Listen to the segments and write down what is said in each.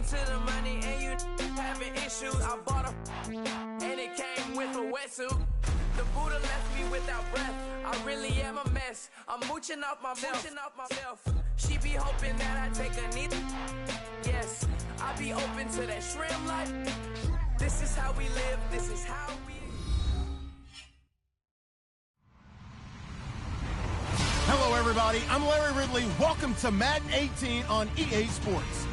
to the money and you having issues. I bought a and it came with a wetsuit. The Buddha left me without breath. I really am a mess. I'm mooching off myself. She be hoping that I take a knee. Yes, I be open to that shrimp life. This is how we live. This is how we. Hello, everybody. I'm Larry Ridley. Welcome to Madden 18 on EA Sports.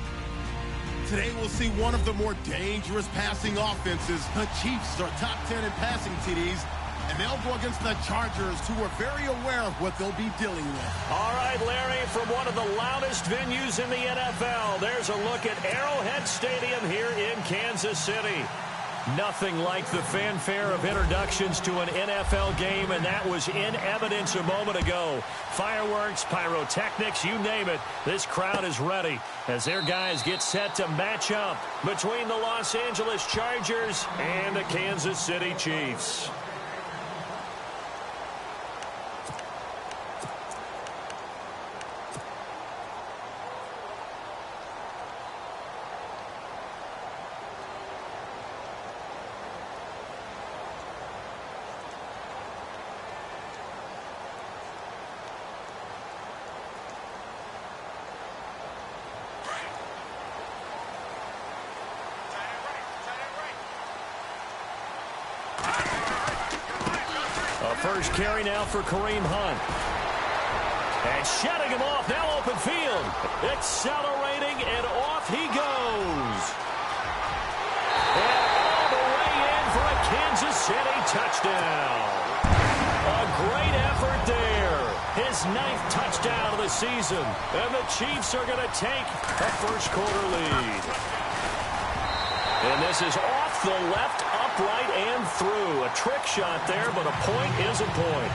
Today, we'll see one of the more dangerous passing offenses. The Chiefs are top 10 in passing TDs, and they'll go against the Chargers, who are very aware of what they'll be dealing with. All right, Larry, from one of the loudest venues in the NFL, there's a look at Arrowhead Stadium here in Kansas City. Nothing like the fanfare of introductions to an NFL game, and that was in evidence a moment ago. Fireworks, pyrotechnics, you name it. This crowd is ready as their guys get set to match up between the Los Angeles Chargers and the Kansas City Chiefs. First carry now for Kareem Hunt. And shutting him off, now open field. Accelerating, and off he goes. And all the way in for a Kansas City touchdown. A great effort there. His 9th touchdown of the season. And the Chiefs are going to take a first quarter lead. And this is off the left, upright, and through. A trick shot there, but a point is a point.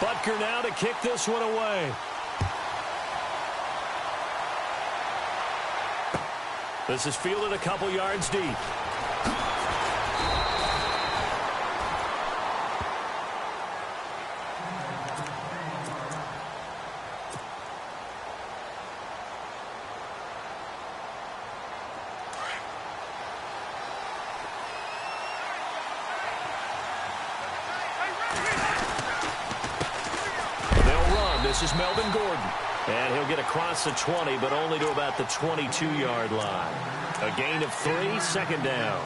Butker now to kick this one away. This is fielded a couple yards deep. This is Melvin Gordon. And he'll get across the 20, but only to about the 22-yard line. A gain of 3, second down.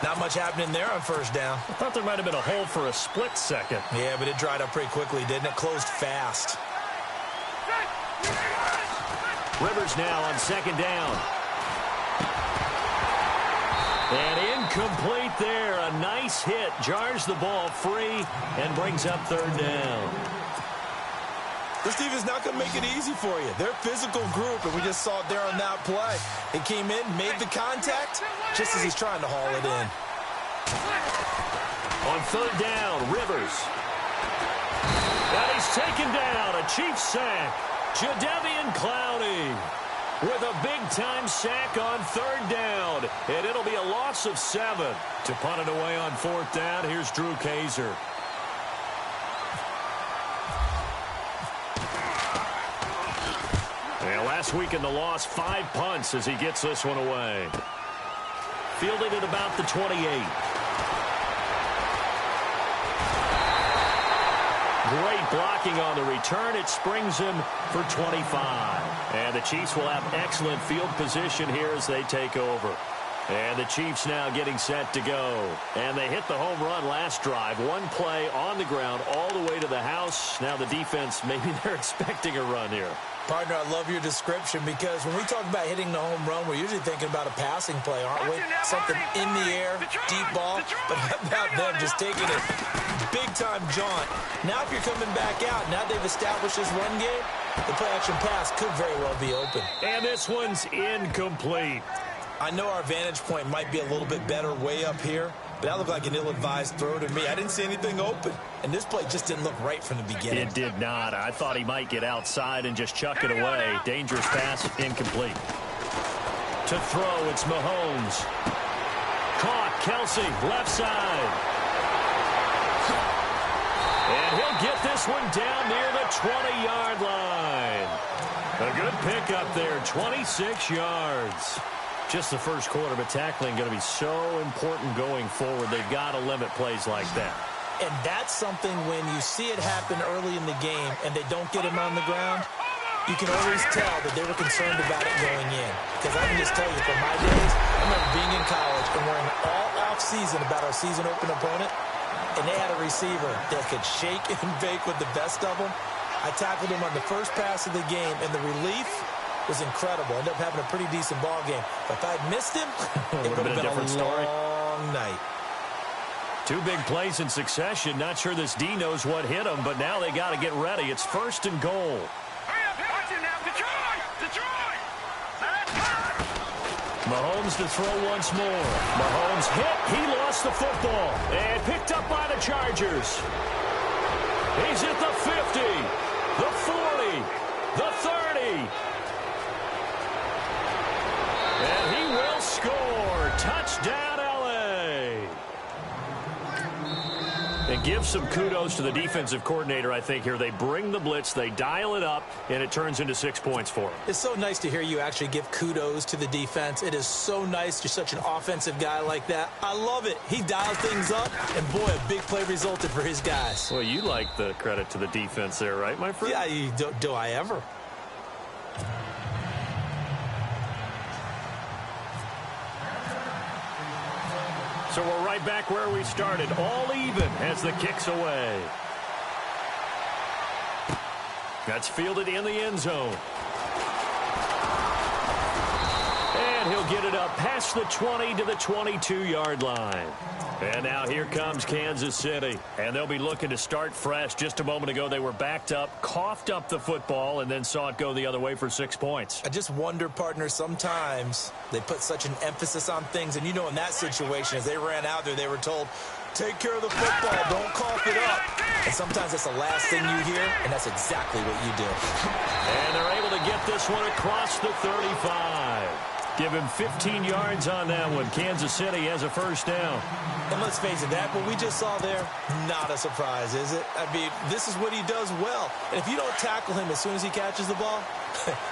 Not much happening there on first down. I thought there might have been a hole for a split second. Yeah, but it dried up pretty quickly, didn't it? Closed fast. Rivers now on second down. And incomplete there. A nice hit. Jars the ball free and brings up third down. This team is not going to make it easy for you. They're a physical group, and we just saw it there on that play. He came in, made the contact, just as he's trying to haul it in. On third down, Rivers. And he's taken down. A Chiefs sack. Jadeveon Clowney with a big-time sack on third down. And it'll be a loss of 7. To punt it away on fourth down, here's Drew Kaiser. Last week in the loss, 5 punts as he gets this one away. Fielded at about the 28. Great blocking on the return. It springs him for 25. And the Chiefs will have excellent field position here as they take over. And the Chiefs now getting set to go. And they hit the home run last drive. One play on the ground all the way to the house. Now the defense, maybe they're expecting a run here. Partner, I love your description because when we talk about hitting the home run, we're usually thinking about a passing play, aren't we? Something in the air, deep ball. But how about them just taking it big-time jaunt? Now if you're coming back out, now they've established this run game, the play-action pass could very well be open. And this one's incomplete. I know our vantage point might be a little bit better way up here, but that looked like an ill-advised throw to me. I didn't see anything open, and this play just didn't look right from the beginning. It did not. I thought he might get outside and just chuck it away. Dangerous pass, incomplete. To throw, it's Mahomes. Caught, Kelsey, left side. And he'll get this one down near the 20-yard line. A good pick up there, 26 yards. Just the first quarter, but tackling going to be so important going forward. They've got to limit plays like that. And that's something when you see it happen early in the game and they don't get him on the ground, you can always tell that they were concerned about it going in. Because I can just tell you, from my days, I remember being in college and worrying all off-season about our season open opponent, and they had a receiver that could shake and bake with the best of them. I tackled him on the first pass of the game, and the relief was incredible. Ended up having a pretty decent ball game. But if I'd missed him, it would have been a long night. Two big plays in succession. Not sure this D knows what hit him, but now they got to get ready. It's 1st and goal. Mahomes to throw once more. Mahomes hit. He lost the football. And picked up by the Chargers. He's at the 50, the 40, the 30. And he will score. Touchdown, L.A. And give some kudos to the defensive coordinator, I think, here. They bring the blitz, they dial it up, and it turns into 6 points for them. It's so nice to hear you actually give kudos to the defense. It is so nice. You're such an offensive guy like that. I love it. He dialed things up, and boy, a big play resulted for his guys. Well, you like the credit to the defense there, right, my friend? Yeah, do I ever? So we're right back where we started, all even as the kick's away. That's fielded in the end zone. And he'll get it up past the 20 to the 22-yard line. And now here comes Kansas City. And they'll be looking to start fresh. Just a moment ago, they were backed up, coughed up the football, and then saw it go the other way for 6 points. I just wonder, partner, sometimes they put such an emphasis on things. And, you know, in that situation, as they ran out there, they were told, take care of the football, don't cough it up. And sometimes that's the last thing you hear, and that's exactly what you do. And they're able to get this one across the 35. Give him 15 yards on that one. Kansas City has a first down. And let's face it, that what we just saw there, not a surprise, is it? I mean, this is what he does well. And if you don't tackle him as soon as he catches the ball,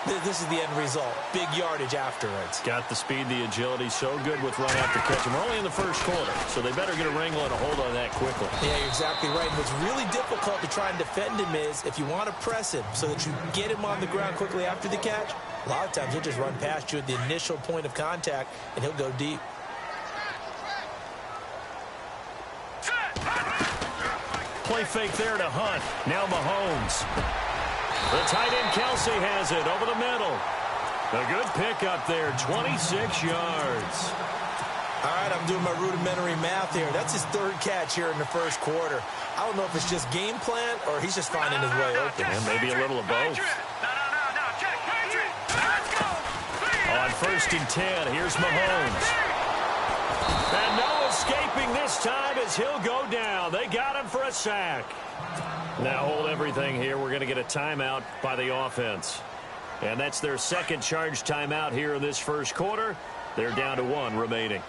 this is the end result. Big yardage afterwards. Got the speed, the agility, so good with run after catch. And we're only in the first quarter, so they better get a wrangle and a hold on that quickly. Yeah, you're exactly right. And what's really difficult to try and defend him is if you want to press him so that you get him on the ground quickly after the catch, a lot of times he'll just run past you at the initial point of contact, and he'll go deep. Play fake there to Hunt. Now Mahomes. The tight end Kelsey has it over the middle. A good pickup there, 26 yards. All right, I'm doing my rudimentary math here. That's his third catch here in the first quarter. I don't know if it's just game plan or he's just finding his way open. And maybe a little of both. On 1st and 10, here's Mahomes. And no escaping this time as he'll go down. They got him for a sack. Now hold everything here. We're going to get a timeout by the offense. And that's their second charge timeout here in this first quarter. They're down to 1 remaining.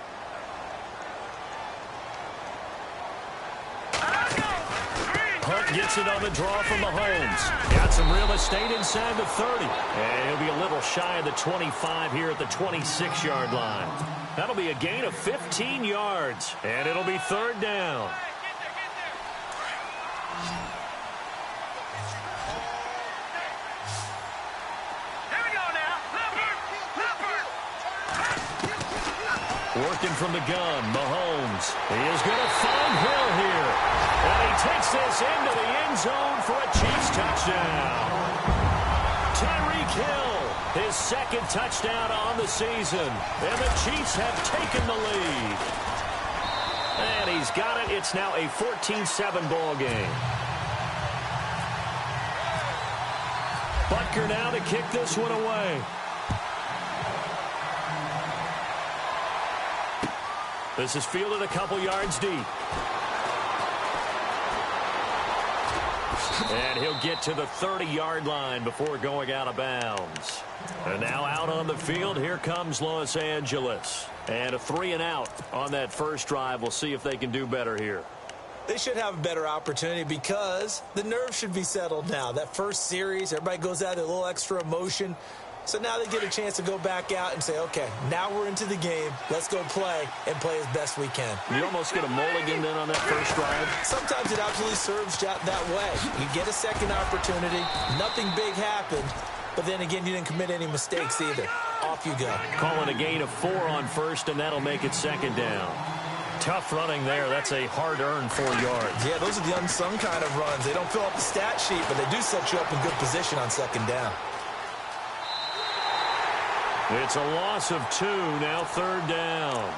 Hunt gets it on the draw from Mahomes. Got some real estate inside the 30. And he'll be a little shy of the 25 here at the 26-yard line. That'll be a gain of 15 yards. And it'll be 3rd down. Working from the gun, Mahomes. He is going to find Hill here. And he takes this into the end zone for a Chiefs touchdown. Tyreek Hill, his second touchdown on the season. And the Chiefs have taken the lead. And he's got it. It's now a 14-7 ball game. Butker now to kick this one away. This is fielded a couple yards deep. And he'll get to the 30-yard line before going out of bounds. And now out on the field, here comes Los Angeles. And a 3-and-out on that first drive. We'll see if they can do better here. They should have a better opportunity because the nerves should be settled now. That first series, everybody goes out with a little extra emotion. So now they get a chance to go back out and say, okay, now we're into the game. Let's go play and play as best we can. You almost get a mulligan then on that first drive. Sometimes it absolutely serves that way. You get a second opportunity. Nothing big happened. But then again, you didn't commit any mistakes either. Off you go. Calling a gain of 4 on first, and that'll make it second down. Tough running there. That's a hard-earned 4 yards. Yeah, those are the unsung kind of runs. They don't fill up the stat sheet, but they do set you up in good position on second down. It's a loss of 2, now third down.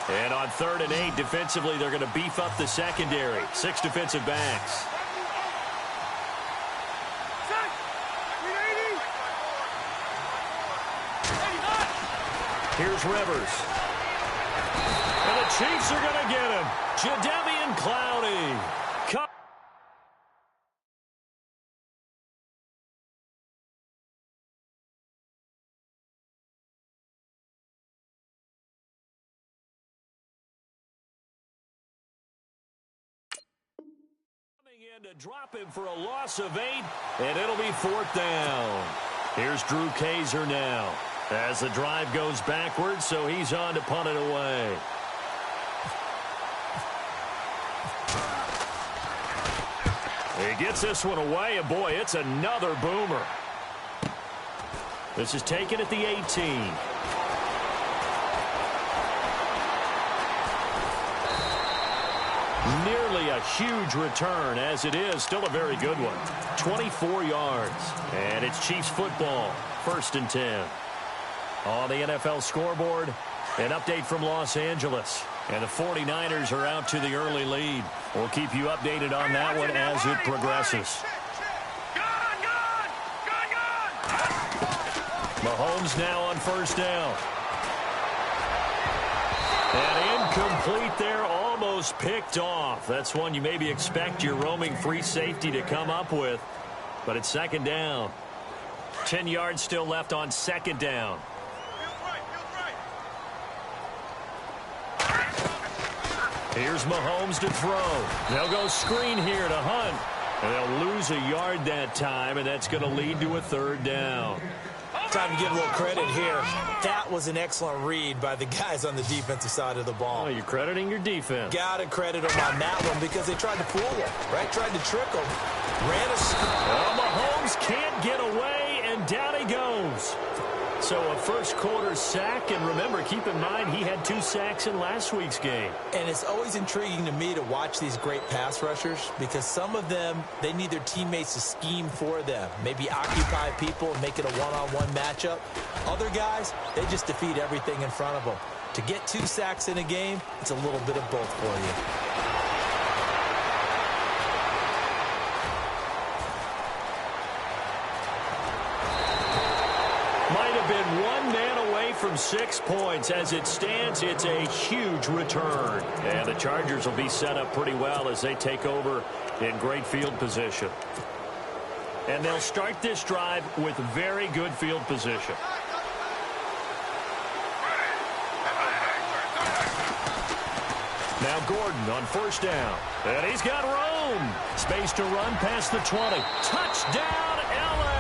And on 3rd and 8, defensively, they're going to beef up the secondary. 6 defensive backs. Here's Rivers. And the Chiefs are going to get him. Jadeveon Clowney. To drop him for a loss of 8, and it'll be 4th down. Here's Drew Kaiser now as the drive goes backwards, so he's on to punt it away. He gets this one away, and boy, it's another boomer. This is taken at the 18. Nearly a huge return, as it is still a very good one. 24 yards, and it's Chiefs football, 1st and 10. On the NFL scoreboard, an update from Los Angeles, and the 49ers are out to the early lead. We'll keep you updated on that one as it progresses. Mahomes now on 1st down. And incomplete there, almost picked off. That's one you maybe expect your roaming free safety to come up with. But it's 2nd down. 10 yards still left on 2nd down. Here's Mahomes to throw. They'll go screen here to Hunt. And they'll lose a yard that time, and that's going to lead to a 3rd down. Time to give a little credit here. That was an excellent read by the guys on the defensive side of the ball. Oh, you're crediting your defense. Got to credit them on that one because they tried to fool him, right? Tried to trick him. Ran a... Well, Mahomes can't get away, and down he goes. So a first-quarter sack, and remember, keep in mind, he had 2 sacks in last week's game. And it's always intriguing to me to watch these great pass rushers because some of them, they need their teammates to scheme for them, maybe occupy people and make it a one-on-one matchup. Other guys, they just defeat everything in front of them. To get 2 sacks in a game, it's a little bit of both for you. Been 1 man away from 6 points. As it stands, it's a huge return. And the Chargers will be set up pretty well as they take over in great field position. And they'll start this drive with very good field position. Now Gordon on 1st down. And he's got room. Space to run past the 20. Touchdown, L.A.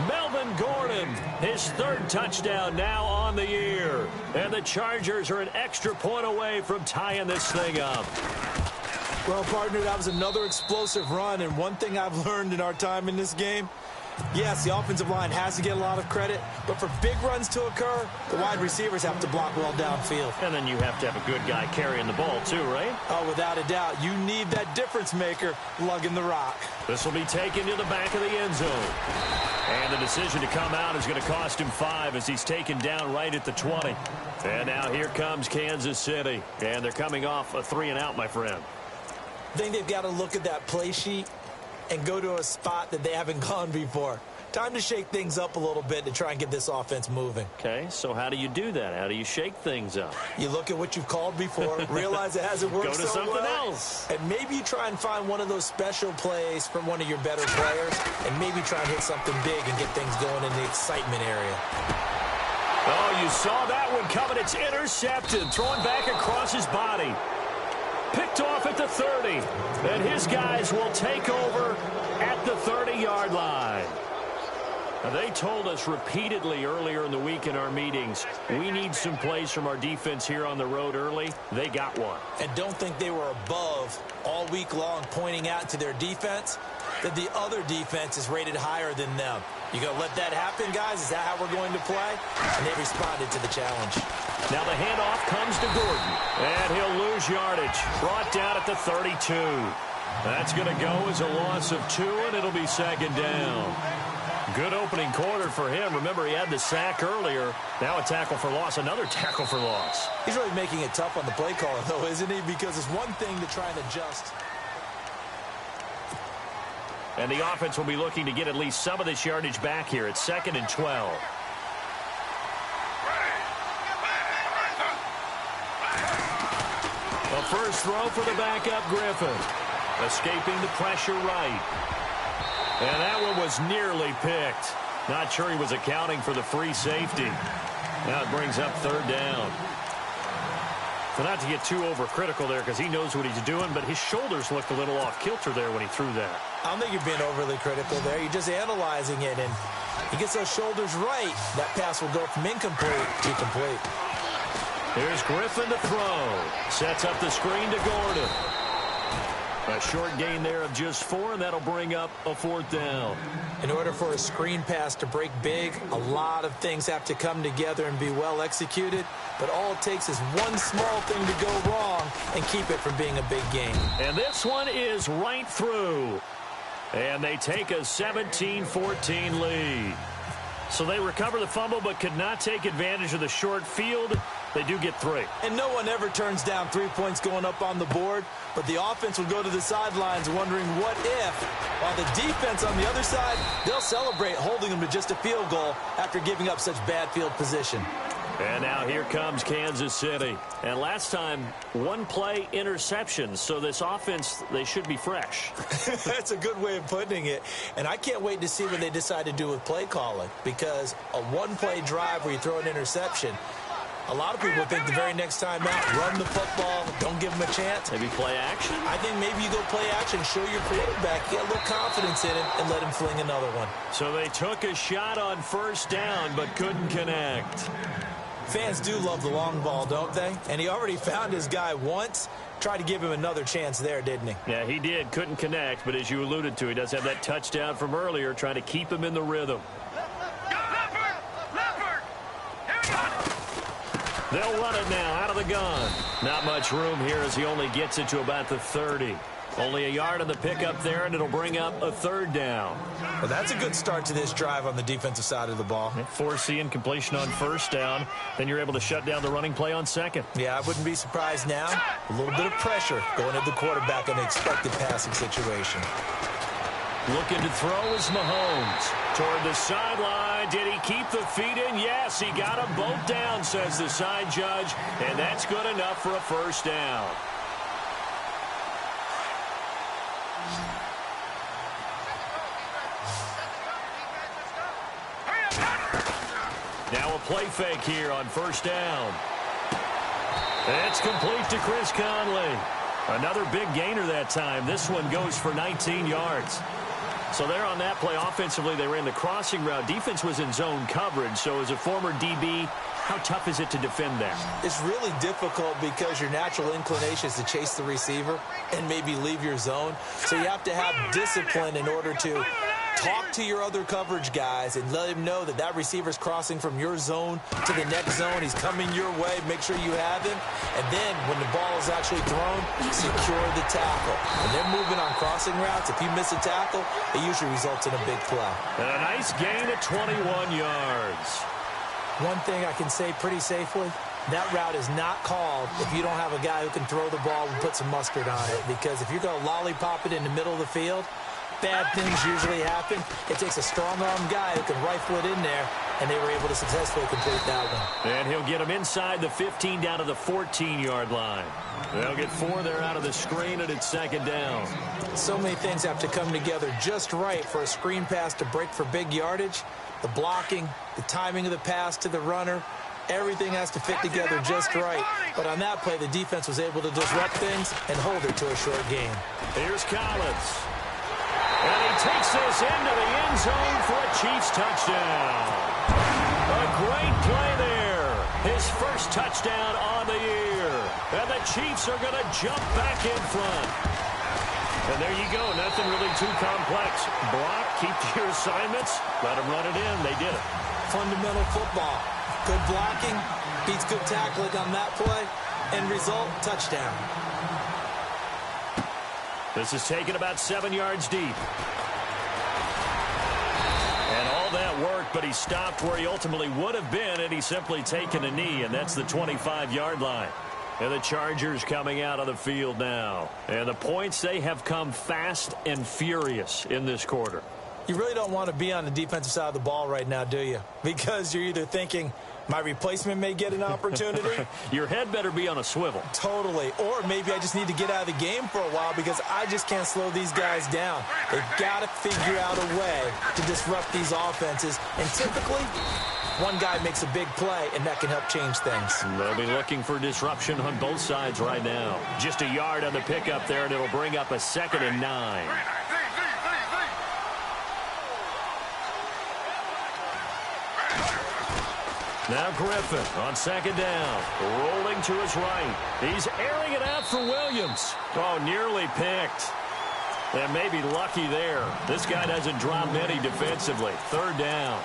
Melvin Gordon, his 3rd touchdown now on the year. And the Chargers are an extra point away from tying this thing up. Well, partner, that was another explosive run. And one thing I've learned in our time in this game, yes, the offensive line has to get a lot of credit, but for big runs to occur, the wide receivers have to block well downfield. And then you have to have a good guy carrying the ball too, right? Oh, without a doubt. You need that difference maker lugging the rock. This will be taken to the back of the end zone. And the decision to come out is going to cost him 5 as he's taken down right at the 20. And now here comes Kansas City. And they're coming off a 3-and-out, my friend. I think they've got to look at that play sheet and go to a spot that they haven't gone before. Time to shake things up a little bit to try and get this offense moving. Okay, so how do you do that? How do you shake things up? You look at what you've called before, realize it hasn't worked Go to so something well, else. and maybe you try and find one of those special plays from one of your better players, and maybe try and hit something big and get things going in the excitement area. Oh, you saw that one coming. It's intercepted, thrown back across his body. Picked off at the 30, and his guys will take over at the 30-yard line. Now, they told us repeatedly earlier in the week in our meetings, we need some plays from our defense here on the road early. They got one. And don't think they were above all week long pointing out to their defense that the other defense is rated higher than them. You going to let that happen, guys? Is that how we're going to play? And they responded to the challenge. Now the handoff comes to Gordon, and he'll lose yardage. Brought down at the 32. That's going to go as a loss of 2, and it'll be second down. Good opening quarter for him. Remember, he had the sack earlier. Now a tackle for loss, another tackle for loss. He's really making it tough on the play caller, though, isn't he? Because it's one thing to try and adjust. And the offense will be looking to get at least some of this yardage back here. It's 2nd and 12. A first throw for the backup Griffin. Escaping the pressure right. And that one was nearly picked. Not sure he was accounting for the free safety. Now it brings up 3rd down. So not to get too overcritical there because he knows what he's doing, but his shoulders looked a little off kilter there when he threw that. I don't think you're being overly critical there. You're just analyzing it, and he gets those shoulders right. That pass will go from incomplete to complete. Here's Griffin to throw. Sets up the screen to Gordon. A short gain there of just 4, and that'll bring up a 4th down. In order for a screen pass to break big, a lot of things have to come together and be well executed. But all it takes is one small thing to go wrong and keep it from being a big gain. And this one is right through. And they take a 17-14 lead. So they recover the fumble but could not take advantage of the short field. They do get 3. And no one ever turns down 3 points going up on the board, but the offense will go to the sidelines wondering what if, while the defense on the other side, they'll celebrate holding them to just a field goal after giving up such bad field position. And now here comes Kansas City. And last time, 1 play interceptions. So this offense, they should be fresh. That's a good way of putting it. And I can't wait to see what they decide to do with play calling, because a 1-play drive where you throw an interception, a lot of people think the very next time out, run the football, don't give them a chance. Maybe play action? I think maybe you go play action, show your quarterback, get a little confidence in him, and let him fling another one. So they took a shot on 1st down, but couldn't connect. Fans do love the long ball, don't they? And he already found his guy once. Tried to give him another chance there, didn't he? Yeah, he did. Couldn't connect, but as you alluded to, he does have that touchdown from earlier, trying to keep him in the rhythm. They'll run it now out of the gun. Not much room here as he only gets it to about the 30. Only a yard on the pickup there, and it'll bring up a 3rd down. Well, that's a good start to this drive on the defensive side of the ball. Forcing completion on 1st down. Then you're able to shut down the running play on 2nd. Yeah, I wouldn't be surprised now. A little bit of pressure going at the quarterback in an expected passing situation. Looking to throw is Mahomes. Toward the sideline. Did he keep the feet in? Yes, he got them both down, says the side judge. And that's good enough for a 1st down. Now a play fake here on 1st down. It's complete to Chris Conley. Another big gainer that time. This one goes for 19 yards. So there on that play, offensively, they ran the crossing route. Defense was in zone coverage. So as a former DB, how tough is it to defend that? It's really difficult because your natural inclination is to chase the receiver and maybe leave your zone. So you have to have discipline in order to talk to your other coverage guys and let him know that that receiver's crossing from your zone to the next zone. He's coming your way. Make sure you have him. And then when the ball is actually thrown, secure the tackle. When they're moving on crossing routes, if you miss a tackle, it usually results in a big play. And a nice gain of 21 yards. One thing I can say pretty safely, that route is not called if you don't have a guy who can throw the ball and put some mustard on it. Because if you're going to lollipop it in the middle of the field, bad things usually happen. It takes a strong-arm guy who can rifle it in there, and they were able to successfully complete that one. And he'll get him inside the 15 down to the 14-yard line. They'll get 4 there out of the screen, and it's second down. So many things have to come together just right for a screen pass to break for big yardage. The blocking, the timing of the pass to the runner, everything has to fit together just right. But on that play, the defense was able to disrupt things and hold it to a short game. Here's Collins. And he takes this into the end zone for a Chiefs touchdown. A great play there. His first touchdown on the year. And the Chiefs are going to jump back in front. And there you go. Nothing really too complex. Block, keep to your assignments, let them run it in. They did it. Fundamental football. Good blocking, beats good tackling on that play. End result, touchdown. This is taken about 7 yards deep. And all that worked, but he stopped where he ultimately would have been, and he's simply taken a knee, and that's the 25-yard line. And the Chargers coming out of the field now. And the points, they have come fast and furious in this quarter. You really don't want to be on the defensive side of the ball right now, do you? Because you're either thinking, my replacement may get an opportunity. Your head better be on a swivel. Totally. Or maybe I just need to get out of the game for a while because I just can't slow these guys down. They've got to figure out a way to disrupt these offenses. And typically, one guy makes a big play, and that can help change things. They'll be looking for disruption on both sides right now. Just a yard on the pickup there, and it'll bring up a 2nd and 9. Now Griffin on 2nd down, rolling to his right. He's airing it out for Williams. Oh, nearly picked. And maybe lucky there. This guy doesn't drop many defensively. 3rd down.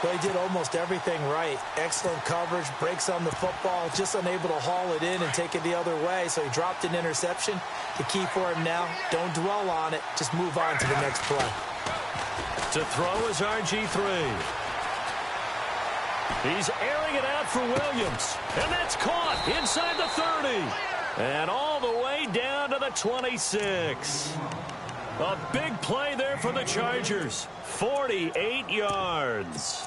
Well, he did almost everything right. Excellent coverage, breaks on the football, just unable to haul it in and take it the other way. So he dropped an interception. The key for him now, don't dwell on it. Just move on to the next play. To throw is RG3. He's airing it out for Williams. And that's caught inside the 30. And all the way down to the 26. A big play there for the Chargers. 48 yards.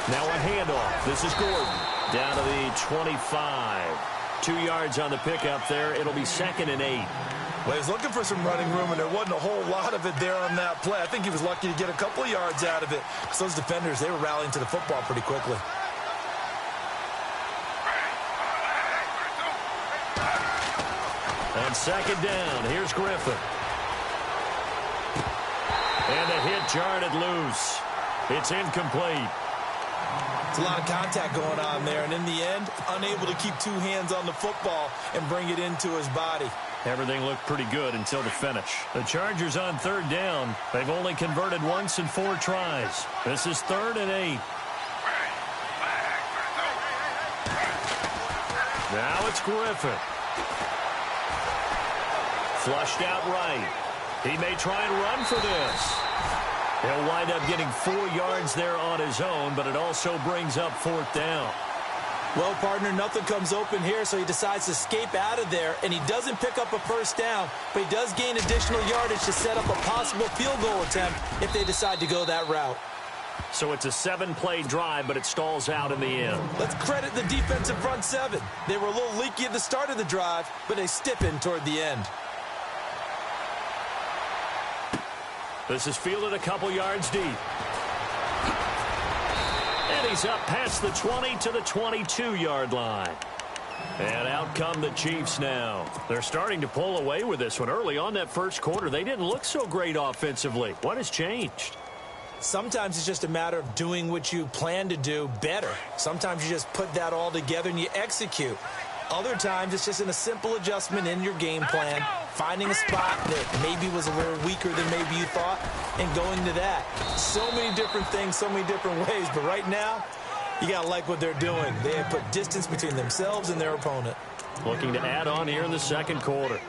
Now a handoff. This is Gordon. Down to the 25. 2 yards on the pickup there. It'll be 2nd and 8. Well, he was looking for some running room, and there wasn't a whole lot of it there on that play. I think he was lucky to get a couple of yards out of it because those defenders, they were rallying to the football pretty quickly. On 2nd down, here's Griffin. And the hit jarred it loose. It's incomplete. It's a lot of contact going on there, and in the end, unable to keep 2 hands on the football and bring it into his body. Everything looked pretty good until the finish. The Chargers on 3rd down. They've only converted once in 4 tries. This is 3rd and 8. Now it's Griffin. Flushed out right. He may try and run for this. He'll wind up getting 4 yards there on his own, but it also brings up 4th down. Well, partner, nothing comes open here, so he decides to escape out of there, and he doesn't pick up a 1st down, but he does gain additional yardage to set up a possible field goal attempt if they decide to go that route. So it's a 7-play drive, but it stalls out in the end. Let's credit the defensive front 7. They were a little leaky at the start of the drive, but they stiffened toward the end. This is fielded a couple yards deep. And he's up past the 20 to the 22-yard line. And out come the Chiefs now. They're starting to pull away with this one. Early on that first quarter, they didn't look so great offensively. What has changed? Sometimes it's just a matter of doing what you plan to do better. Sometimes you just put that all together and you execute. Other times it's just in a simple adjustment in your game plan, finding a spot that maybe was a little weaker than maybe you thought, and going to that. So many different things, so many different ways, but right now, you got to like what they're doing. They have put distance between themselves and their opponent. Looking to add on here in the second quarter.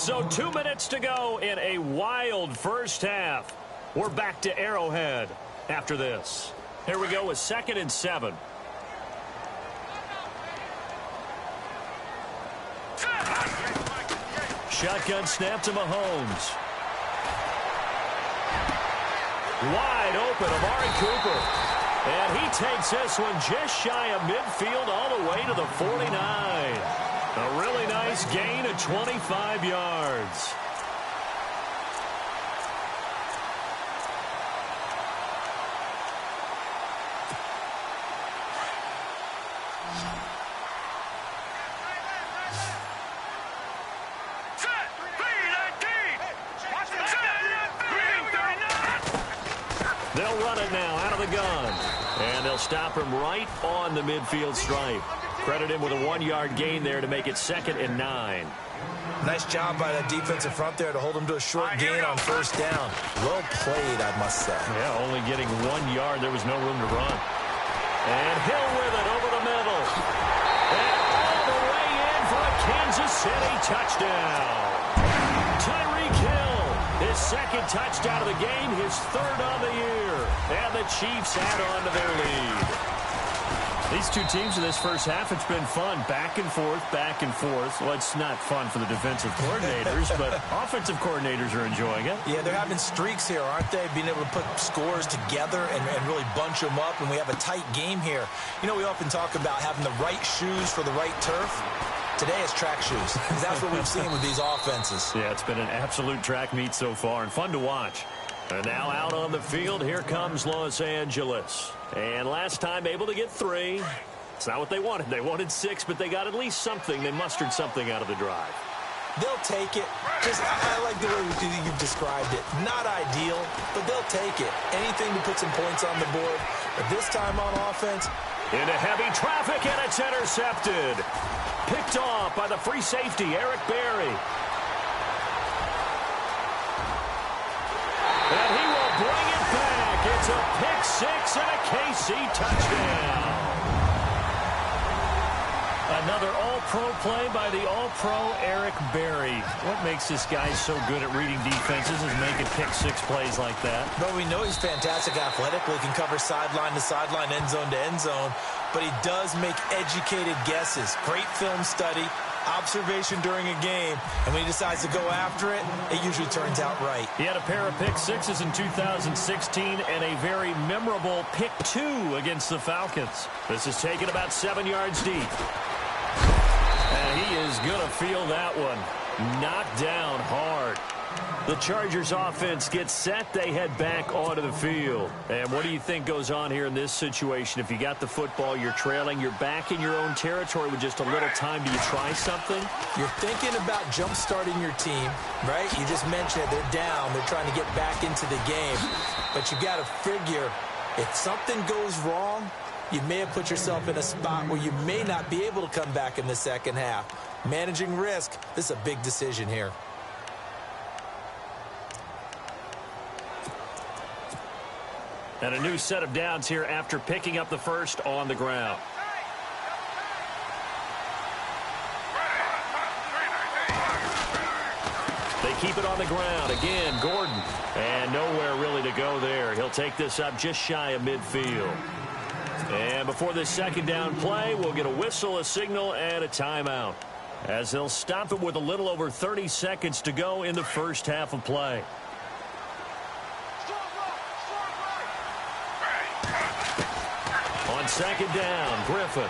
So 2 minutes to go in a wild first half. We're back to Arrowhead after this. Here we go with 2nd and 7. Shotgun snap to Mahomes. Wide open, Amari Cooper. And he takes this one just shy of midfield all the way to the 49. A really nice gain of 25 yards. They'll run it now out of the gun. And they'll stop him right on the midfield stripe. Credit him with a 1-yard gain there to make it 2nd and 9. Nice job by that defensive front there to hold him to a short gain on first down. Well played, I must say. Yeah, only getting 1 yard. There was no room to run. And Hill with it over the middle. And all the way in for a Kansas City touchdown. Tyreek Hill, his 2nd touchdown of the game, his 3rd on the year. And the Chiefs add on to their lead. These two teams in this first half, it's been fun. Back and forth, back and forth. Well, it's not fun for the defensive coordinators, but offensive coordinators are enjoying it. Yeah, they're having streaks here, aren't they? Being able to put scores together and really bunch them up, and we have a tight game here. You know, we often talk about having the right shoes for the right turf. Today it's track shoes. That's what we've seen with these offenses. Yeah, it's been an absolute track meet so far and fun to watch. And now out on the field, here comes Los Angeles. And last time able to get 3. It's not what they wanted. They wanted 6, but they got at least something. They mustered something out of the drive. They'll take it. I like the way you've described it. Not ideal, but they'll take it. Anything to put some points on the board. But this time on offense. Into heavy traffic, and it's intercepted. Picked off by the free safety, Eric Berry. And he will bring it back. It's a pick 6 and a KC touchdown. Another all-pro play by the all-pro Eric Berry. What makes this guy so good at reading defenses is making pick 6 plays like that. But we know he's fantastic athletically. He can cover sideline to sideline, end zone to end zone. But he does make educated guesses. Great film study. Observation during a game, and when he decides to go after it, it usually turns out right. He had a pair of pick 6s in 2016 and a very memorable pick 2 against the Falcons. This is taken about 7 yards deep. And he is going to feel that one. Knocked down hard. The Chargers offense gets set. They head back onto the field. And what do you think goes on here in this situation? If you got the football, you're trailing, you're back in your own territory with just a little time. Do you try something? You're thinking about jump-starting your team, right? You just mentioned it. They're down. They're trying to get back into the game. But you got to figure, if something goes wrong, you may have put yourself in a spot where you may not be able to come back in the second half. Managing risk, this is a big decision here. And a new set of downs here after picking up the first on the ground. They keep it on the ground. Again, Gordon. And nowhere really to go there. He'll take this up just shy of midfield. And before this second down play, we'll get a whistle, a signal, and a timeout, as they'll stop it with a little over 30 seconds to go in the first half of play. On second down, Griffin. And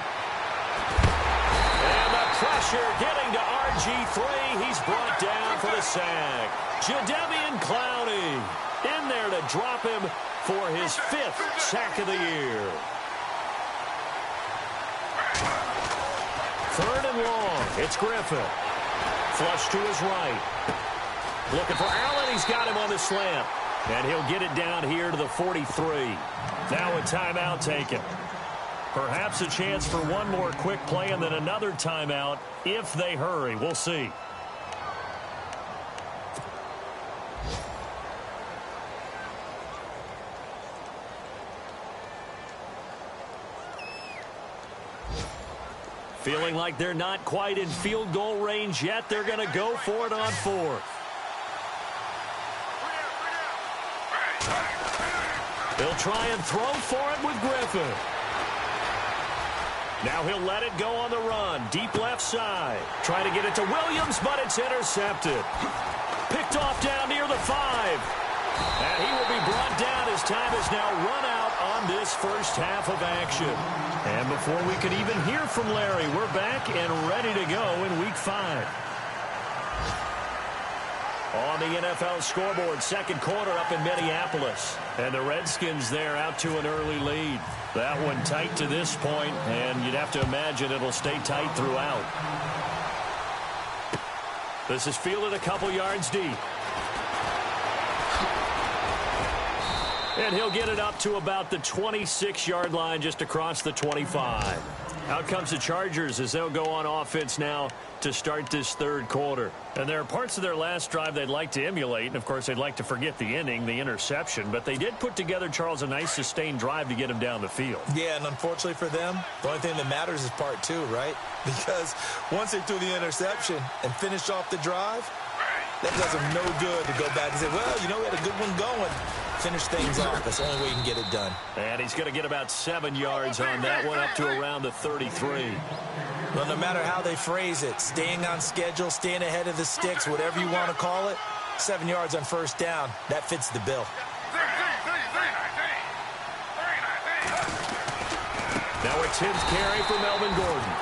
the pressure getting to RG3. He's brought down for the sack. Jadeveon Clowney in there to drop him for his 5th sack of the year. 3rd and long. It's Griffin. Flush to his right. Looking for Allen. He's got him on the slant. And he'll get it down here to the 43. Now a timeout taken. Perhaps a chance for one more quick play and then another timeout if they hurry. We'll see. Feeling like they're not quite in field goal range yet. They're going to go for it on 4th. He'll try and throw for it with Griffin. Now he'll let it go on the run. Deep left side. Trying to get it to Williams, but it's intercepted. Picked off down near the 5. And he will be brought down as time is now run out on this first half of action. And before we could even hear from Larry, we're back and ready to go in Week 5. On the NFL scoreboard, second quarter up in Minneapolis. And the Redskins there out to an early lead. That one tight to this point, and you'd have to imagine it'll stay tight throughout. This is fielded a couple yards deep. And he'll get it up to about the 26-yard line just across the 25. Out comes the Chargers as they'll go on offense now to start this third quarter. And there are parts of their last drive they'd like to emulate. And, of course, they'd like to forget the inning, the interception. But they did put together, Charles, a nice sustained drive to get him down the field. Yeah, and unfortunately for them, the only thing that matters is part 2, right? Because once they threw the interception and finished off the drive, that does them no good to go back and say, well, you know, we had a good one going. Finish things off. That's the only way you can get it done. And he's going to get about 7 yards on that one, up to around the 33. Well, no matter how they phrase it, staying on schedule, staying ahead of the sticks, whatever you want to call it, 7 yards on first down, that fits the bill. Now it's his carry for Melvin Gordon.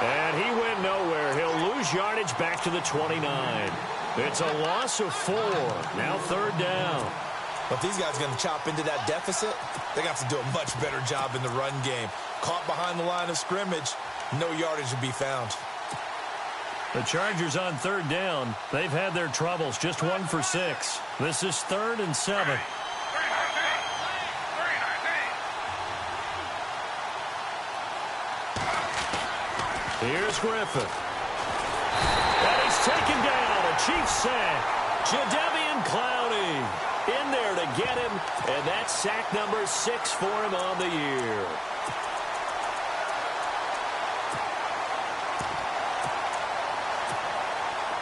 And he went nowhere. He'll lose yardage back to the 29. It's a loss of 4. Now third down. But if these guys are going to chop into that deficit, they got to do a much better job in the run game. Caught behind the line of scrimmage, no yardage to be found. The Chargers on third down. They've had their troubles, just 1 for 6. This is 3rd and 7. Here's Griffin. And he's taken down. A Chiefs sack. Jadeveon Clowney in there to get him, and that's sack number 6 for him on the year.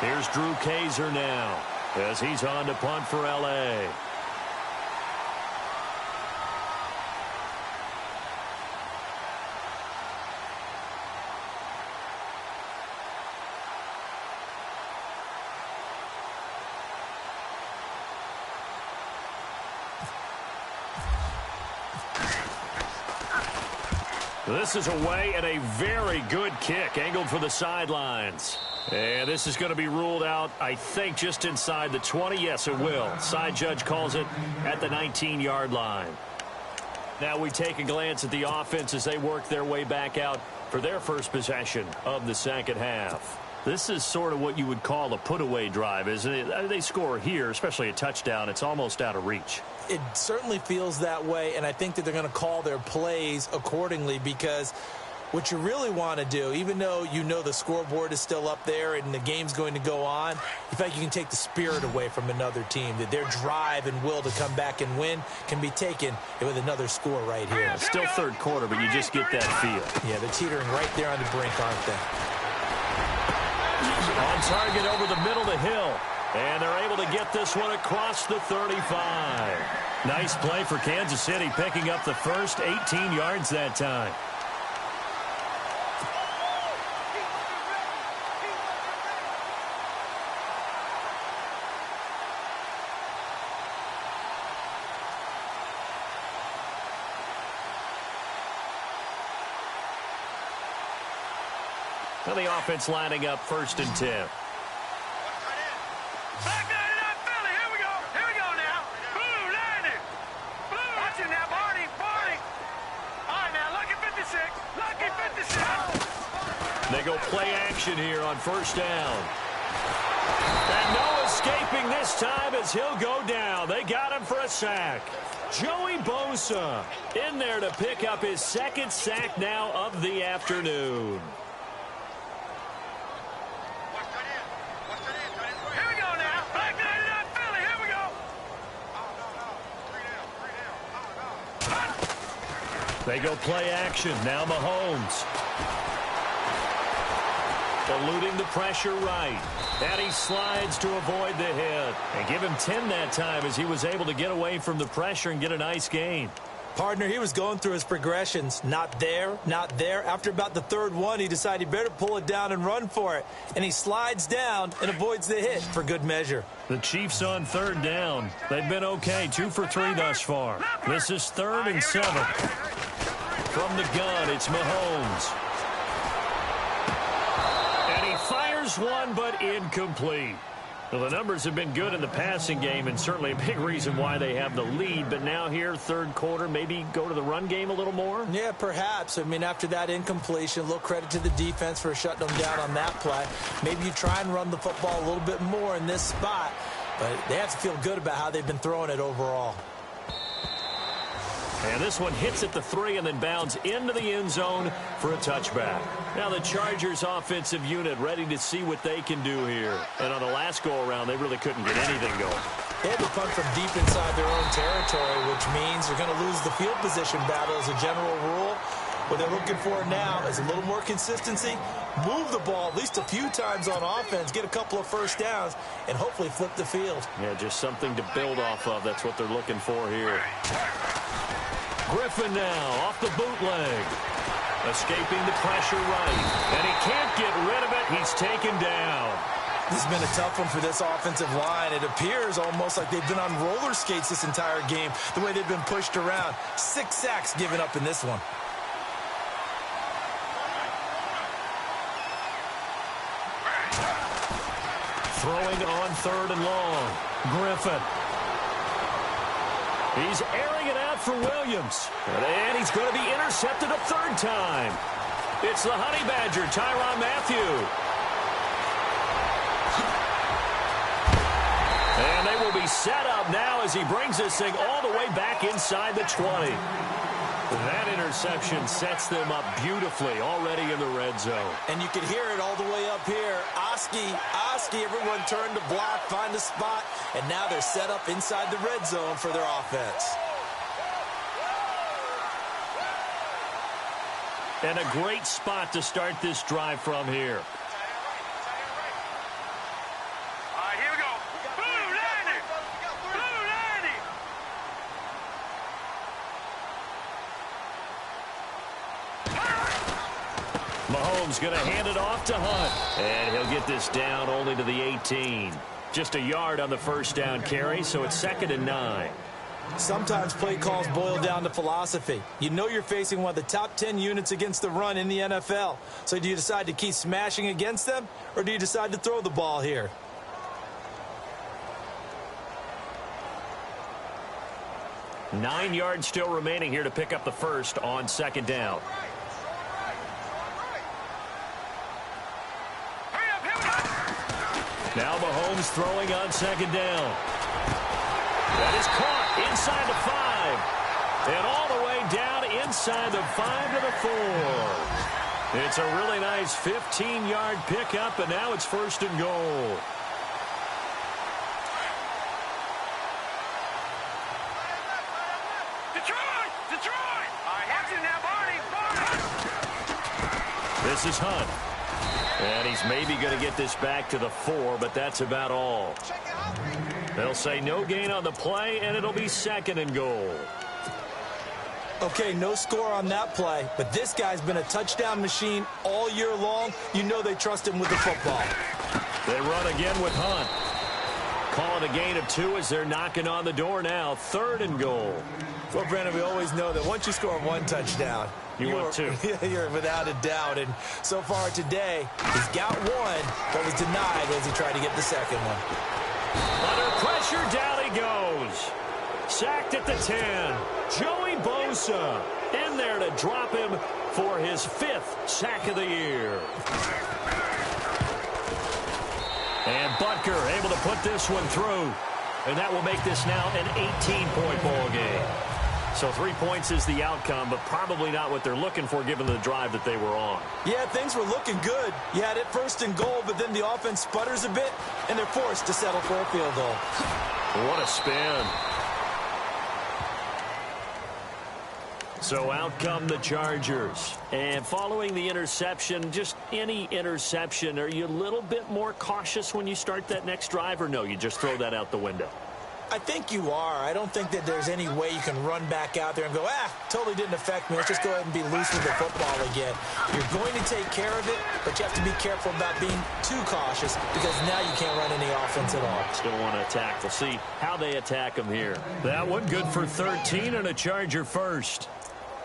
Here's Drew Kaiser now as he's on to punt for L.A. This is away and a very good kick angled for the sidelines. And this is going to be ruled out, I think, just inside the 20. Yes, it will. Side judge calls it at the 19-yard line. Now we take a glance at the offense as they work their way back out for their first possession of the second half. This is sort of what you would call a put-away drive, isn't it? They score here, especially a touchdown. It's almost out of reach. It certainly feels that way, and I think that they're going to call their plays accordingly because what you really want to do, even though you know the scoreboard is still up there and the game's going to go on, you feel like you can take the spirit away from another team, that their drive and will to come back and win can be taken with another score right here. It's still third quarter, but you just get that feel. Yeah, they're teetering right there on the brink, aren't they? On target over the middle to Hill. And they're able to get this one across the 35. Nice play for Kansas City, picking up the first 18 yards that time. Now the offense lining up 1st and 10. They go play action here on 1st down. And no escaping this time as he'll go down. They got him for a sack. Joey Bosa in there to pick up his 2nd sack now of the afternoon. Here we go now. Black 99 Philly. Here we go. They go play action. Now Mahomes. eluding the pressure right. And he slides to avoid the hit. And give him 10 that time as he was able to get away from the pressure and get a nice gain. Partner, he was going through his progressions. Not there, not there. After about the third one, he decided he better pull it down and run for it. And he slides down and avoids the hit for good measure. The Chiefs on third down. They've been okay, 2 for 3 thus far. This is 3rd and 7. From the gun, it's Mahomes. And he fires one, but incomplete. Well, the numbers have been good in the passing game and certainly a big reason why they have the lead. But now here, third quarter, maybe go to the run game a little more? Yeah, perhaps. I mean, after that incompletion, a little credit to the defense for shutting them down on that play. Maybe you try and run the football a little bit more in this spot. But they have to feel good about how they've been throwing it overall. And this one hits at the 3 and then bounds into the end zone for a touchback. Now the Chargers offensive unit ready to see what they can do here. And on the last go-around, they really couldn't get anything going. They had to punt from deep inside their own territory, which means they're going to lose the field position battle as a general rule. What they're looking for now is a little more consistency, move the ball at least a few times on offense, get a couple of first downs, and hopefully flip the field. Yeah, just something to build off of. That's what they're looking for here. Griffin now off the bootleg. Escaping the pressure right. And he can't get rid of it. He's taken down. This has been a tough one for this offensive line. It appears almost like they've been on roller skates this entire game, the way they've been pushed around. 6 sacks given up in this one. Throwing on 3rd and long. Griffin. He's airing it out for Williams. And he's going to be intercepted a 3rd time. It's the Honey Badger, Tyrann Mathieu. And they will be set up now as he brings this thing all the way back inside the 20. That interception sets them up beautifully already in the red zone. And you can hear it all the way up here. Oski, everyone turned to block, find a spot, and now they're set up inside the red zone for their offense. And a great spot to start this drive from here. Here we go. Blue landing. Blue landing. Mahomes going to hand it off to Hunt. And he'll get this down only to the 18. Just a yard on the first down carry, so it's 2nd and 9. Sometimes play calls boil down to philosophy. You know you're facing one of the top 10 units against the run in the NFL. So do you decide to keep smashing against them, or do you decide to throw the ball here? Nine yards still remaining here to pick up the first on 2nd down. Now Mahomes throwing on 2nd down. That is caught inside the 5. And all the way down inside the 5 to the 4. It's a really nice 15-yard pickup, and now it's 1st and goal. Detroit! I have you now, Barney. This is Hunt. And he's maybe going to get this back to the 4, but that's about all. They'll say no gain on the play, and it'll be 2nd and goal. Okay, no score on that play, but this guy's been a touchdown machine all year long. You know they trust him with the football. They run again with Hunt. Calling a gain of 2 as they're knocking on the door now. 3rd and goal. Well, Brandon, we always know that once you score 1 touchdown, you want 2. You're without a doubt. And so far today, he's got 1, but was denied as he tried to get the 2nd one. Under pressure, down he goes. Sacked at the 10. Joey Bosa in there to drop him for his 5th sack of the year. And Butker able to put this one through. And that will make this now an 18-point ball game. So 3 points is the outcome, but probably not what they're looking for given the drive that they were on. Yeah, things were looking good. You had it 1st and goal, but then the offense sputters a bit, and they're forced to settle for a field goal. What a spin. So out come the Chargers. And following the interception, just any interception, are you a little bit more cautious when you start that next drive, or no, you just throw that out the window? I think you are. I don't think that there's any way you can run back out there and go, totally didn't affect me. Let's just go ahead and be loose with the football again. You're going to take care of it, but you have to be careful about being too cautious because now you can't run any offense at all. Still want to attack. We'll see how they attack them here. That one good for 13 and a Charger first.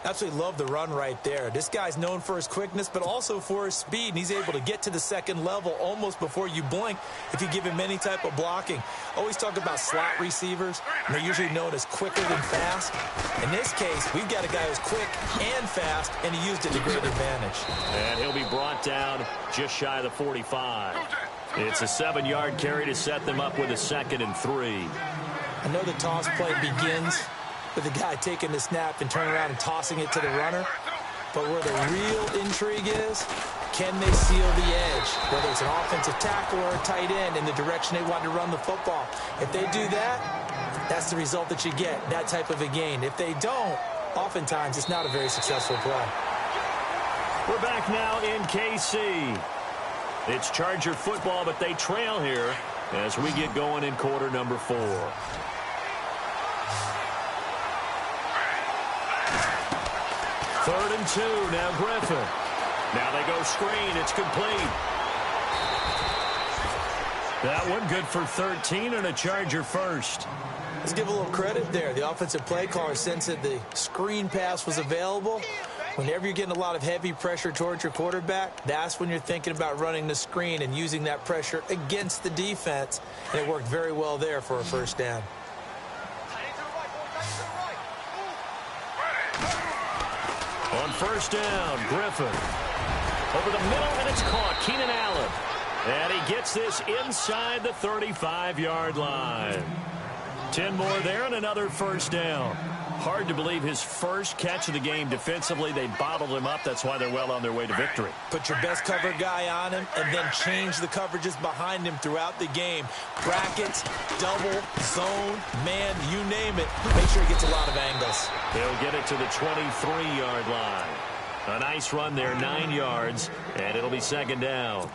Absolutely love the run right there. This guy's known for his quickness, but also for his speed, and he's able to get to the second level almost before you blink if you give him any type of blocking. Always talk about slot receivers, and they're usually known as quicker than fast. In this case, we've got a guy who's quick and fast, and he used it to great advantage. And he'll be brought down just shy of the 45. It's a 7-yard carry to set them up with a 2nd and 3. I know the toss play begins with the guy taking the snap and turning around and tossing it to the runner. But where the real intrigue is, can they seal the edge? Whether it's an offensive tackle or a tight end in the direction they want to run the football. If they do that, that's the result that you get, that type of a gain. If they don't, oftentimes it's not a very successful play. We're back now in KC. It's Charger football, but they trail here as we get going in quarter number 4. Third and 2, now Griffin. Now they go screen, it's complete. That one good for 13 and a Charger first. Let's give a little credit there. The offensive play caller sensed that the screen pass was available. Whenever you're getting a lot of heavy pressure towards your quarterback, that's when you're thinking about running the screen and using that pressure against the defense. And it worked very well there for a first down. On first down, Griffin. Over the middle, and it's caught. Keenan Allen. And he gets this inside the 35-yard line. 10 more there and another first down. Hard to believe his first catch of the game defensively. They bottled him up. That's why they're well on their way to victory. Put your best cover guy on him and then change the coverages behind him throughout the game. Brackets, double, zone, man, you name it. Make sure he gets a lot of angles. He'll get it to the 23-yard line. A nice run there, 9 yards, and it'll be second down.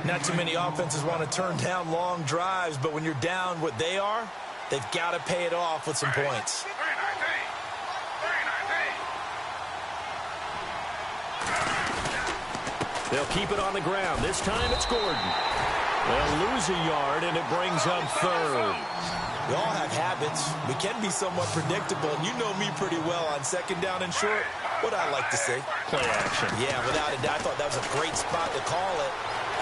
Not too many offenses want to turn down long drives, but when you're down what they are, they've got to pay it off with some points. They'll keep it on the ground. This time it's Gordon. They'll lose a yard, and it brings up third. We all have habits. We can be somewhat predictable, and you know me pretty well on second down and short. What I like to say. Play action. Yeah, without a doubt. I thought that was a great spot to call it.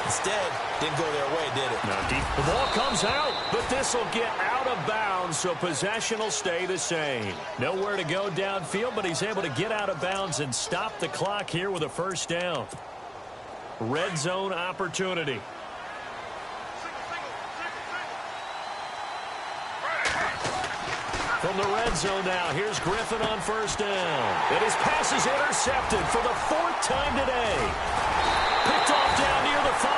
Instead, didn't go their way, did it? Now deep. The ball comes out, but this will get out of bounds, so possession will stay the same. Nowhere to go downfield, but he's able to get out of bounds and stop the clock here with a first down. Red zone opportunity. From the red zone now, here's Griffin on first down. And his pass is intercepted for the 4th time today. Picked off down near the 5.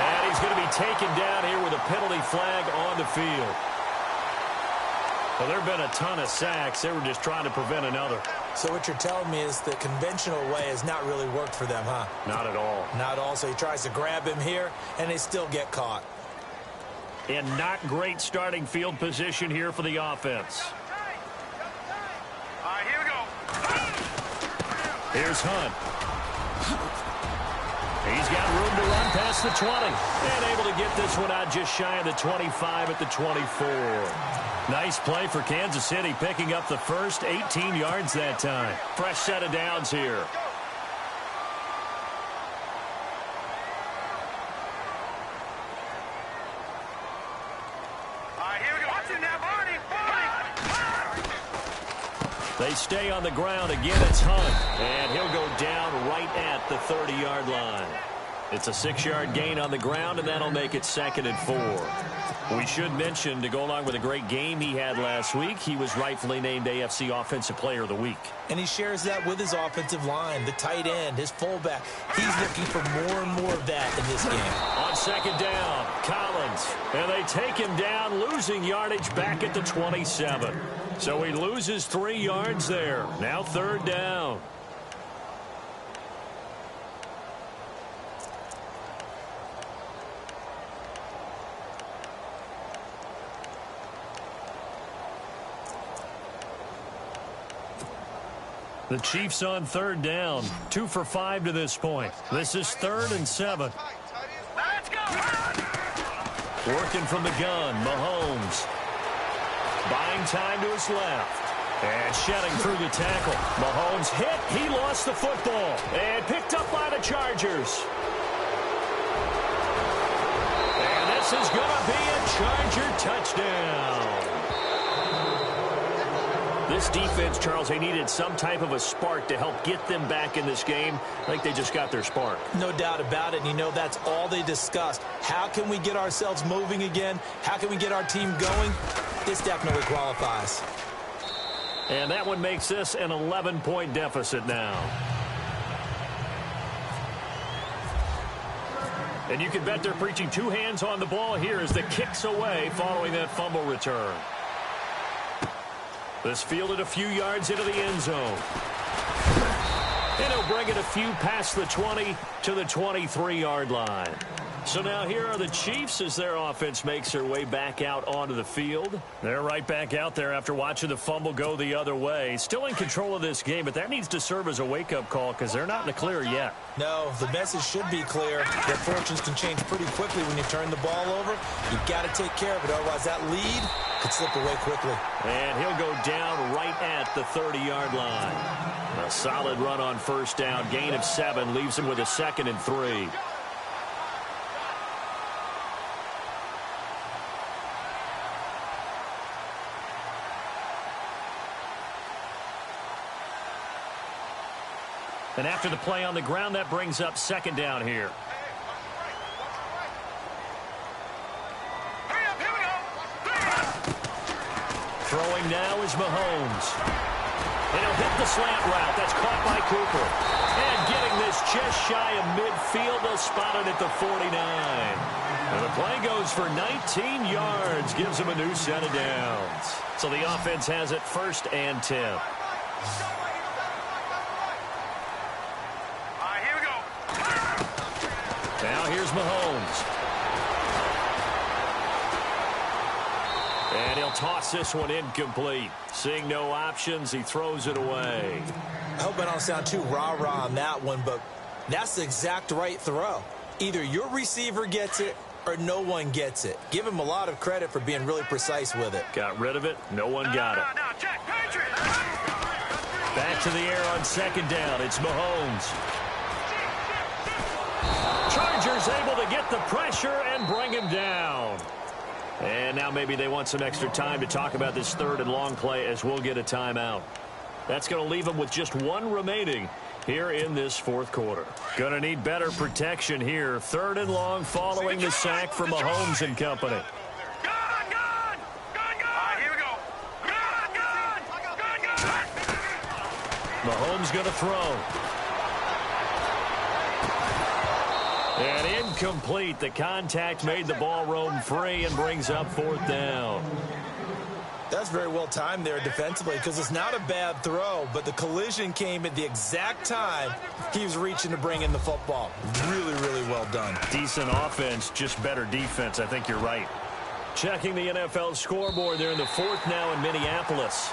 And he's going to be taken down here with a penalty flag on the field. Well, there have been a ton of sacks. They were just trying to prevent another. So what you're telling me is the conventional way has not really worked for them, huh? Not at all. Not at all. So he tries to grab him here, and they still get caught. And not great starting field position here for the offense. All right, here we go. Here's Hunt. He's got room to run past the 20. And able to get this one out just shy of the 25 at the 24. Nice play for Kansas City, picking up the first 18 yards that time. Fresh set of downs here. They stay on the ground. Again, it's Hunt. And he'll go down right at the 30-yard line. It's a 6-yard gain on the ground, and that'll make it 2nd and 4. We should mention, to go along with a great game he had last week, he was rightfully named AFC Offensive Player of the Week. And he shares that with his offensive line, the tight end, his fullback. He's looking for more and more of that in this game. On 2nd down, Collins. And they take him down, losing yardage back at the 27. So he loses 3 yards there. Now 3rd down. The Chiefs on 3rd down. 2 for 5 to this point. This is 3rd and 7. Let's go! Working from the gun, Mahomes. Buying time to his left. And shedding through the tackle. Mahomes hit. He lost the football. And picked up by the Chargers. And this is going to be a Charger touchdown. This defense, Charles, they needed some type of a spark to help get them back in this game. I think they just got their spark. No doubt about it. And you know, that's all they discussed. How can we get ourselves moving again? How can we get our team going? This definitely qualifies. And that one makes this an 11-point deficit now. And you can bet they're preaching 2 hands on the ball here as the kick's away following that fumble return. This fielded a few yards into the end zone. And he'll bring it a few past the 20 to the 23-yard line. So now here are the Chiefs as their offense makes their way back out onto the field. They're right back out there after watching the fumble go the other way. Still in control of this game, but that needs to serve as a wake-up call because they're not in the clear yet. No, the message should be clear. Their fortunes can change pretty quickly when you turn the ball over. You've got to take care of it, otherwise that lead could slip away quickly. And he'll go down right at the 30-yard line. A solid run on 1st down. Gain of 7 leaves him with a 2nd and 3. And after the play on the ground, that brings up 2nd down here. Throwing now is Mahomes. And he'll hit the slant route. That's caught by Cooper. And getting this just shy of midfield. They'll spot it at the 49. And the play goes for 19 yards. Gives him a new set of downs. So the offense has it 1st and 10. Here we go. Now here's Mahomes. And he'll toss this one incomplete. Seeing no options, he throws it away. I hope I don't sound too rah-rah on that one, but that's the exact right throw. Either your receiver gets it or no one gets it. Give him a lot of credit for being really precise with it. Got rid of it. No one got it. Now, check, Patriots. Back to the air on 2nd down. It's Mahomes. Chargers able to get the pressure and bring him down. And now maybe they want some extra time to talk about this 3rd and long play as we'll get a timeout. That's going to leave them with just 1 remaining here in this 4th quarter. Going to need better protection here. 3rd and long following the sack from Mahomes and company. Here we go. Mahomes going to throw. And incomplete. The contact made the ball roam free and brings up 4th down. That's very well timed there defensively because it's not a bad throw, but the collision came at the exact time he was reaching to bring in the football. Really, really well done. Decent offense, just better defense. I think you're right. Checking the NFL scoreboard there in the 4th now in Minneapolis.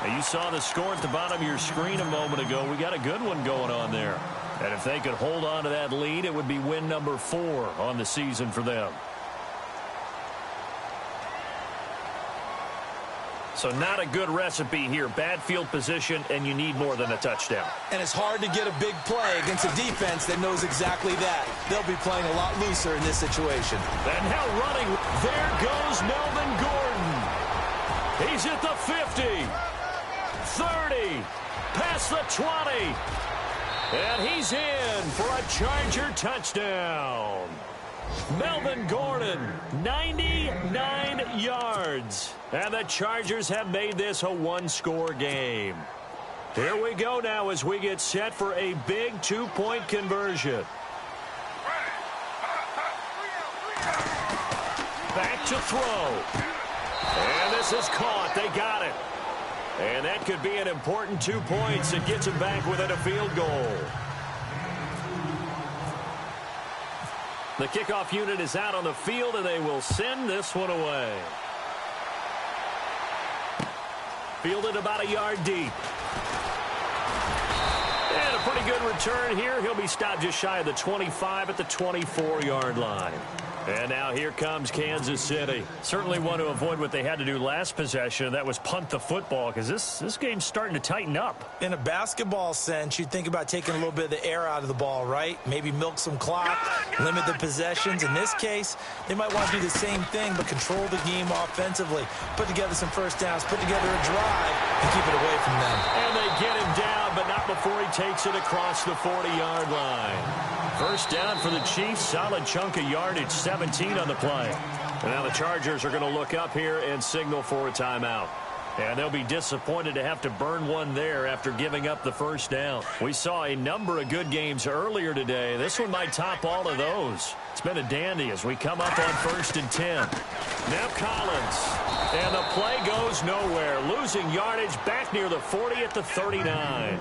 Now you saw the score at the bottom of your screen a moment ago. We got a good one going on there. And if they could hold on to that lead, it would be win number 4 on the season for them. So not a good recipe here. Bad field position, and you need more than a touchdown. And it's hard to get a big play against a defense that knows exactly that. They'll be playing a lot looser in this situation. And now running. There goes Melvin Gordon. He's at the 50. 30. Past the 20. And he's in for a Charger touchdown. Melvin Gordon, 99 yards. And the Chargers have made this a one-score game. Here we go now as we get set for a big two-point conversion. Back to throw. And this is caught. They got it. And that could be an important 2 points that gets them back within a field goal. The kickoff unit is out on the field, and they will send this one away. Fielded about a yard deep. And a pretty good return here. He'll be stopped just shy of the 25 at the 24-yard line. And now here comes Kansas City. Certainly want to avoid what they had to do last possession. That was punt the football, because this game's starting to tighten up. In a basketball sense, you'd think about taking a little bit of the air out of the ball, right? Maybe milk some clock, limit the possessions. In this case, they might want to do the same thing, but control the game offensively. Put together some first downs, put together a drive, and keep it away from them. And they get him down, but not before he takes it across the 40-yard line. First down for the Chiefs. Solid chunk of yardage, 17 on the play. And now the Chargers are going to look up here and signal for a timeout. And they'll be disappointed to have to burn one there after giving up the first down. We saw a number of good games earlier today. This one might top all of those. It's been a dandy as we come up on 1st and 10. Now Collins. And the play goes nowhere. Losing yardage back near the 40 at the 39.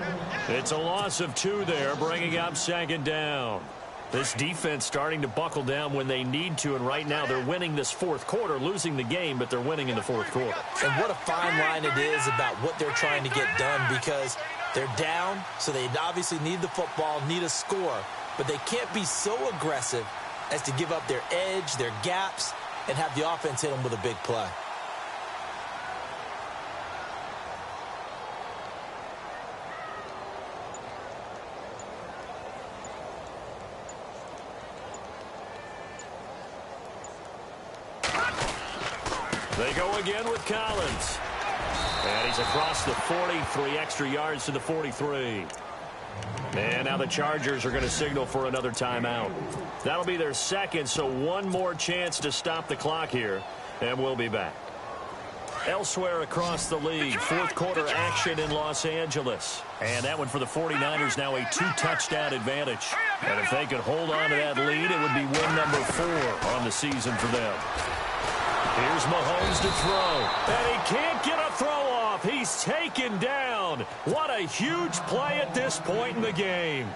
It's a loss of 2 there, bringing up 2nd down. This defense starting to buckle down when they need to, and right now they're winning this 4th quarter, losing the game, but they're winning in the 4th quarter. And what a fine line it is about what they're trying to get done, because they're down, so they obviously need the football, need a score, but they can't be so aggressive as to give up their edge, their gaps, and have the offense hit them with a big play. They go again with Collins. And he's across the 40, 3 extra yards to the 43. And now the Chargers are going to signal for another timeout. That'll be their 2nd, so one more chance to stop the clock here, and we'll be back. Elsewhere across the league, 4th quarter action in Los Angeles. And that one for the 49ers, now a 2-touchdown advantage. And if they could hold on to that lead, it would be win number 4 on the season for them. Here's Mahomes to throw. And he can't get a throw off. He's taken down. What a huge play at this point in the game.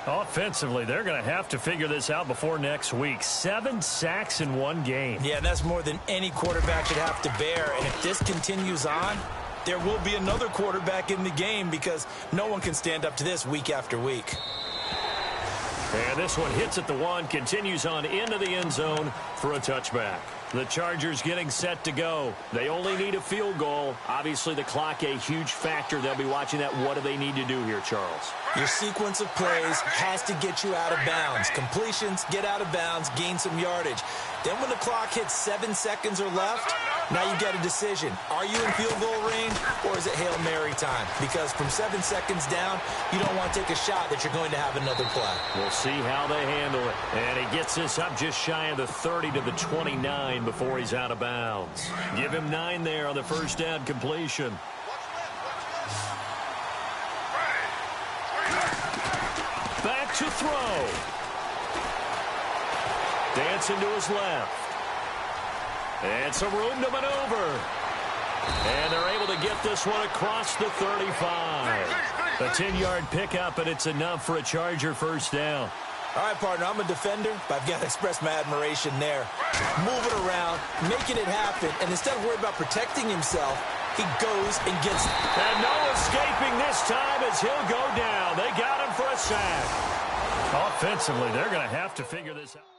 Offensively, they're going to have to figure this out before next week. 7 sacks in one game. Yeah, and that's more than any quarterback should have to bear. And if this continues on, there will be another quarterback in the game, because no one can stand up to this week after week. And this one hits at the 1, continues on into the end zone for a touchback. The Chargers getting set to go. They only need a field goal. Obviously, the clock a huge factor. They'll be watching that. What do they need to do here, Charles? Your sequence of plays has to get you out of bounds. Completions, get out of bounds, gain some yardage. Then when the clock hits 7 seconds or left, now you get a decision. Are you in field goal range, or is it Hail Mary time? Because from 7 seconds down, you don't want to take a shot that you're going to have another play. We'll see how they handle it. And he gets this up just shy of the 30 to the 29 before he's out of bounds. Give him 9 there on the first down completion. Back to throw. Dancing to his left. And some room to maneuver. And they're able to get this one across the 35. A 10-yard pickup, and it's enough for a Charger first down. All right, partner, I'm a defender, but I've got to express my admiration there. Moving around, making it happen, and instead of worrying about protecting himself, he goes and gets it. And no escaping this time as he'll go down. They got him for a sack. Offensively, they're going to have to figure this out.